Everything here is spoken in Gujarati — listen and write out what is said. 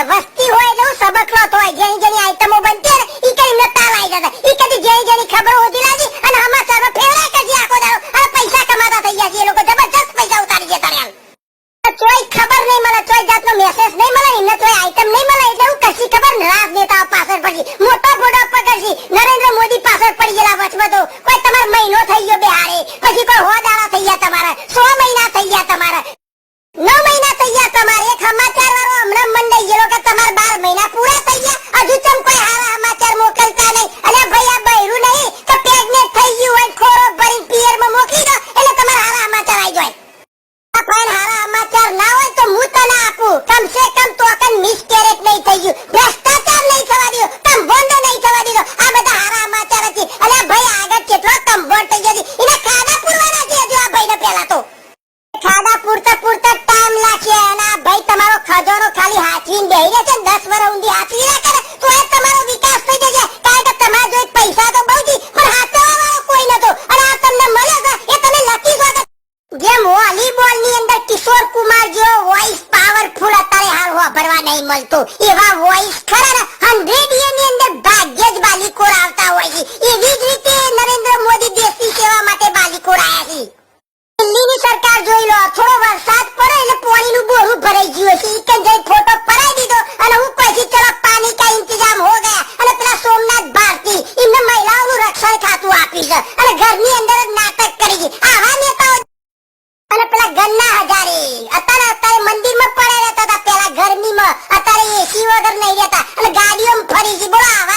વસ્તી હોય એટલે સબકલો તો હોય જેની જેની આઈટમો બનતી ને ઈ કઈ ન તાલાઈ જતા ઈ કદી જેની જેની ખબર હોતી લાગી અને સમાચારમાં ફેરાય કે આખો દાડો અને પૈસા કમાતા થઈ ગયા છે એ લોકો જબરજસ્ત પૈસા ઉતારી જતા રહ્યા કોઈ ખબર નહીં મળે કોઈ જાતનો મેસેજ નહીં મળે એમને કોઈ આઈટમ નહીં મળે એટલે હું કશી ખબર રાજનેતાઓ પાછળ પડી મોટો ફોટો પકડશી નરેન્દ્ર મોદી પાછળ પડી ગયેલા વચમાં તો કોઈ તમારો મહિનો થઈ ગયો બિહારે પછી કોઈ હો દાડા થઈ ગયા તમારા 100 મહિના થઈ ગયા તમારા 9 મહિના થઈ ગયા તમારે એક સમાચાર વાળો હમણાં મન લઈ ગયેલો કે તમારા 12 મહિના પૂરા થઈ ગયા હજુ ચમ કોઈ હારા સમાચાર મોકલતા નહીં અને ભાઈ આ બૈરું નહીં તો પ્રેગ્નેન્ટ થઈ ગયું હોય ખોરો ભરીને પિયરમાં મોકલી દો એટલે તમારા હારા સમાચાર આવી જાય પણ હારા સમાચાર ના હોય તો હું તને આપું કમ સે કમ તો કન મિસકેરેજ નહીં થઈ ગયું ભ્રષ્ટાચાર નહીં થવા દીધો કંભોંડો નહીં થવા દીધો આ બધા હારા સમાચાર હતી અને ભાઈ આગળ કેટલો કંભોંડ થઈ ગયો એને ખાડા પૂરવાના છે હજુ આ ભાઈને પહેલા તો ખાડા પૂરતા પૂરતા ટાઈમ લાગશે અને આ ભાઈ તમારો ખજાનો ખાલી હાચવીને બેહી રહે છે 10 વર્ષ ઊંધી હાચવી રાખે ને તો એ તમારો વિકાસ થઈ જશે કારણ કે તમારા જોઈ પૈસા તો બહુ છે પણ હાચવા વાળો કોઈ નતો અને આ તમને મળે છે એ તમે લકી છો જેમ વોલીબોલ ની અંદર કિશોર કુમાર જેવો વોઇસ પાવરફુલ અત્યારે હાલ વાપરવા નહીં મળતો એવા વોઇસ ખરા ને 100 યર ની અંદર ભાગ્ય જ બાલિકોર આવતા હોય છે એવી જ રીતે નરેન્દ્ર મોદી દેશની સેવા માટે બાલિકોર આયા છે દિલ્હીની સરકાર જોઈ લો થોડો વરસાદ પડે એટલે પાણીનું બોરું ભરાઈ ગયું છે ઈ જઈ ફોટો પડાઈ દીધો અને હું પછી ચલો પાણી કા ઇંતજામ હો ગયા અને પેલા સોમનાથ ભારતી એમને મહિલાઓનું રક્ષણ ખાતું આપી છે અને ઘરની અંદર જ નાટક કરી છે આવા નેતાઓ અને પેલા ગન્ના હજારે અત્યારે મંદિરમાં પડે રહેતા હતા પેલા ગરમીમાં અત્યારે એસી વગર નહીં રહેતા અને ગાડીઓમાં ફરી છે બોલો આવા